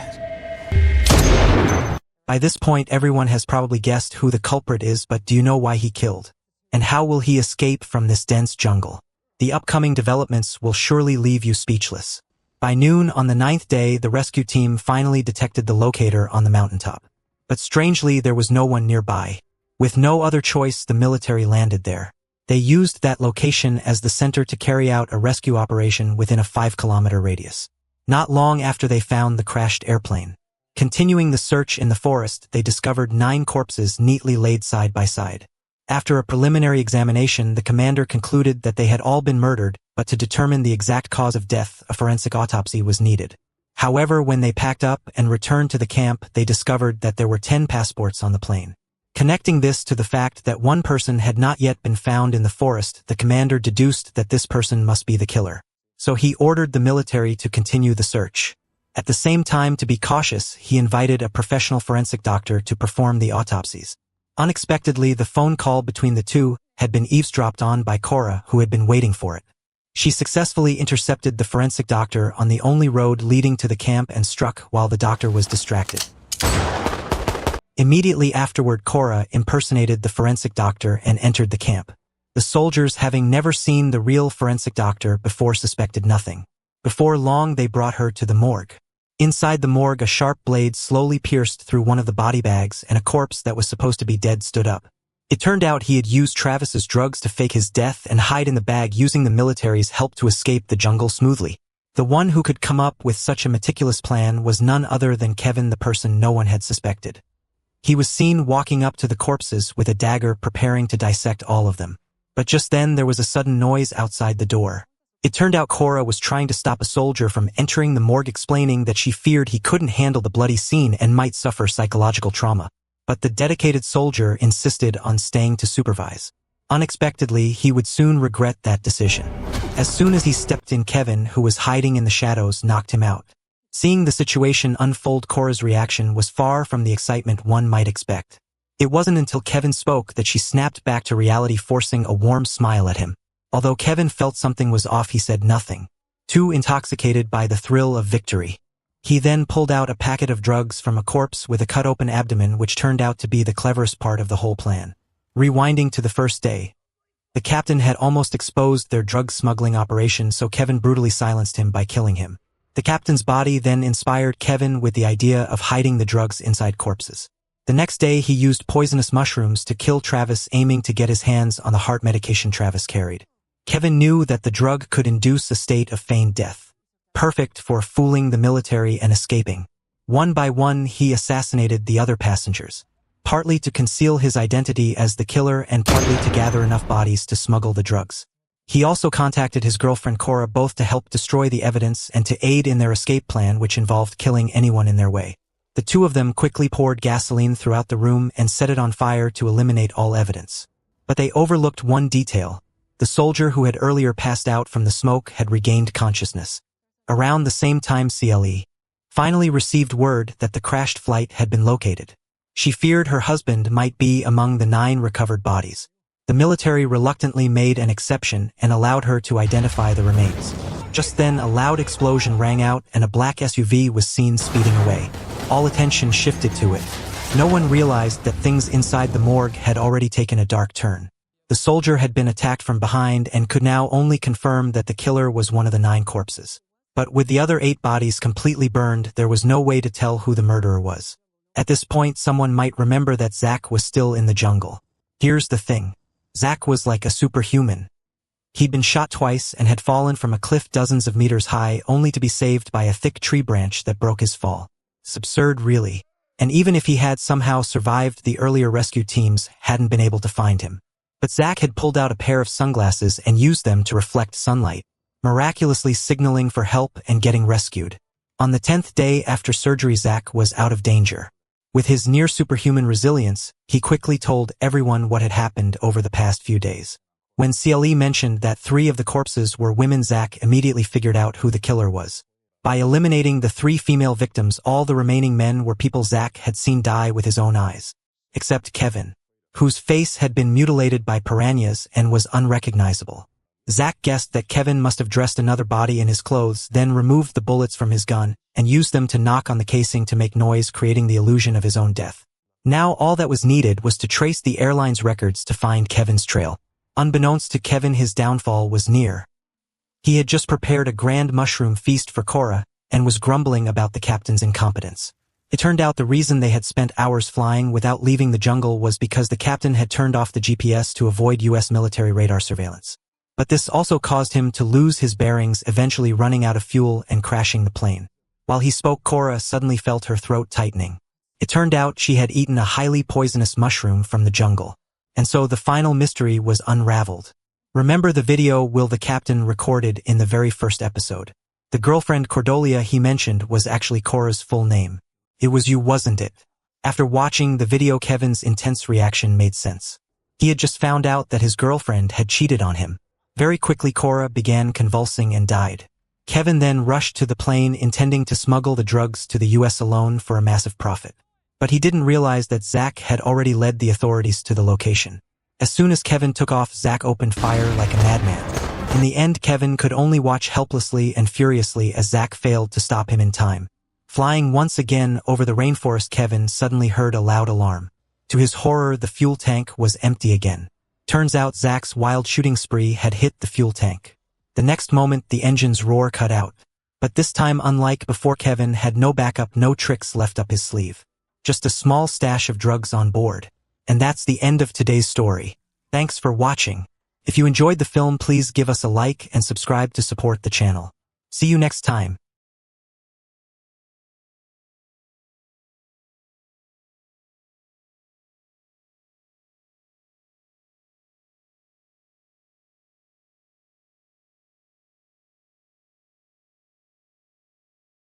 By this point, everyone has probably guessed who the culprit is, but do you know why he killed? And how will he escape from this dense jungle? The upcoming developments will surely leave you speechless. By noon on the 9th day, the rescue team finally detected the locator on the mountaintop. But strangely, there was no one nearby. With no other choice, the military landed there. They used that location as the center to carry out a rescue operation within a 5-kilometer radius. Not long after they found the crashed airplane. Continuing the search in the forest, they discovered 9 corpses neatly laid side by side. After a preliminary examination, the commander concluded that they had all been murdered, but to determine the exact cause of death, a forensic autopsy was needed. However, when they packed up and returned to the camp, they discovered that there were 10 passports on the plane. Connecting this to the fact that one person had not yet been found in the forest, the commander deduced that this person must be the killer. So he ordered the military to continue the search. At the same time, to be cautious, he invited a professional forensic doctor to perform the autopsies. Unexpectedly, the phone call between the two had been eavesdropped on by Cora, who had been waiting for it. She successfully intercepted the forensic doctor on the only road leading to the camp and struck while the doctor was distracted. Immediately afterward, Cora impersonated the forensic doctor and entered the camp. The soldiers, having never seen the real forensic doctor before, suspected nothing. Before long, they brought her to the morgue. Inside the morgue, a sharp blade slowly pierced through one of the body bags, and a corpse that was supposed to be dead stood up. It turned out he had used Travis's drugs to fake his death and hide in the bag, using the military's help to escape the jungle smoothly. The one who could come up with such a meticulous plan was none other than Kevin, the person no one had suspected. He was seen walking up to the corpses with a dagger, preparing to dissect all of them. But just then there was a sudden noise outside the door. It turned out Cora was trying to stop a soldier from entering the morgue, explaining that she feared he couldn't handle the bloody scene and might suffer psychological trauma. But the dedicated soldier insisted on staying to supervise. Unexpectedly, he would soon regret that decision. As soon as he stepped in, Kevin, who was hiding in the shadows, knocked him out. Seeing the situation unfold, Cora's reaction was far from the excitement one might expect. It wasn't until Kevin spoke that she snapped back to reality, forcing a warm smile at him. Although Kevin felt something was off, he said nothing, too intoxicated by the thrill of victory. He then pulled out a packet of drugs from a corpse with a cut-open abdomen, which turned out to be the cleverest part of the whole plan. Rewinding to the first day, the captain had almost exposed their drug smuggling operation, so Kevin brutally silenced him by killing him. The captain's body then inspired Kevin with the idea of hiding the drugs inside corpses. The next day, he used poisonous mushrooms to kill Travis, aiming to get his hands on the heart medication Travis carried. Kevin knew that the drug could induce a state of feigned death, perfect for fooling the military and escaping. One by one, he assassinated the other passengers, partly to conceal his identity as the killer and partly to gather enough bodies to smuggle the drugs. He also contacted his girlfriend Cora, both to help destroy the evidence and to aid in their escape plan, which involved killing anyone in their way. The two of them quickly poured gasoline throughout the room and set it on fire to eliminate all evidence. But they overlooked one detail. The soldier who had earlier passed out from the smoke had regained consciousness. Around the same time CLE finally received word that the crashed flight had been located. She feared her husband might be among the 9 recovered bodies. The military reluctantly made an exception and allowed her to identify the remains. Just then, a loud explosion rang out and a black SUV was seen speeding away. All attention shifted to it. No one realized that things inside the morgue had already taken a dark turn. The soldier had been attacked from behind and could now only confirm that the killer was one of the 9 corpses. But with the other 8 bodies completely burned, there was no way to tell who the murderer was. At this point, someone might remember that Zach was still in the jungle. Here's the thing. Zach was like a superhuman. He'd been shot twice and had fallen from a cliff dozens of meters high only to be saved by a thick tree branch that broke his fall. It's absurd, really. And even if he had somehow survived, the earlier rescue teams hadn't been able to find him. But Zach had pulled out a pair of sunglasses and used them to reflect sunlight, miraculously signaling for help and getting rescued. On the 10th day after surgery, Zach was out of danger. With his near-superhuman resilience, he quickly told everyone what had happened over the past few days. When CLE mentioned that 3 of the corpses were women, Zach immediately figured out who the killer was. By eliminating the 3 female victims, all the remaining men were people Zach had seen die with his own eyes. Except Kevin, whose face had been mutilated by piranhas and was unrecognizable. Zach guessed that Kevin must have dressed another body in his clothes, then removed the bullets from his gun, and used them to knock on the casing to make noise, creating the illusion of his own death. Now all that was needed was to trace the airline's records to find Kevin's trail. Unbeknownst to Kevin, his downfall was near. He had just prepared a grand mushroom feast for Cora, and was grumbling about the captain's incompetence. It turned out the reason they had spent hours flying without leaving the jungle was because the captain had turned off the GPS to avoid U.S. military radar surveillance. But this also caused him to lose his bearings, eventually running out of fuel and crashing the plane. While he spoke, Cora suddenly felt her throat tightening. It turned out she had eaten a highly poisonous mushroom from the jungle. And so the final mystery was unraveled. Remember the video Will the Captain recorded in the very first episode? The girlfriend Cordelia he mentioned was actually Cora's full name. It was you, wasn't it? After watching the video, Kevin's intense reaction made sense. He had just found out that his girlfriend had cheated on him. Very quickly, Cora began convulsing and died. Kevin then rushed to the plane, intending to smuggle the drugs to the U.S. alone for a massive profit. But he didn't realize that Zach had already led the authorities to the location. As soon as Kevin took off, Zach opened fire like a madman. In the end, Kevin could only watch helplessly and furiously as Zach failed to stop him in time. Flying once again over the rainforest, Kevin suddenly heard a loud alarm. To his horror, the fuel tank was empty again. Turns out Zach's wild shooting spree had hit the fuel tank. The next moment, the engine's roar cut out. But this time, unlike before, Kevin had no backup, no tricks left up his sleeve. Just a small stash of drugs on board. And that's the end of today's story. Thanks for watching. If you enjoyed the film, please give us a like and subscribe to support the channel. See you next time.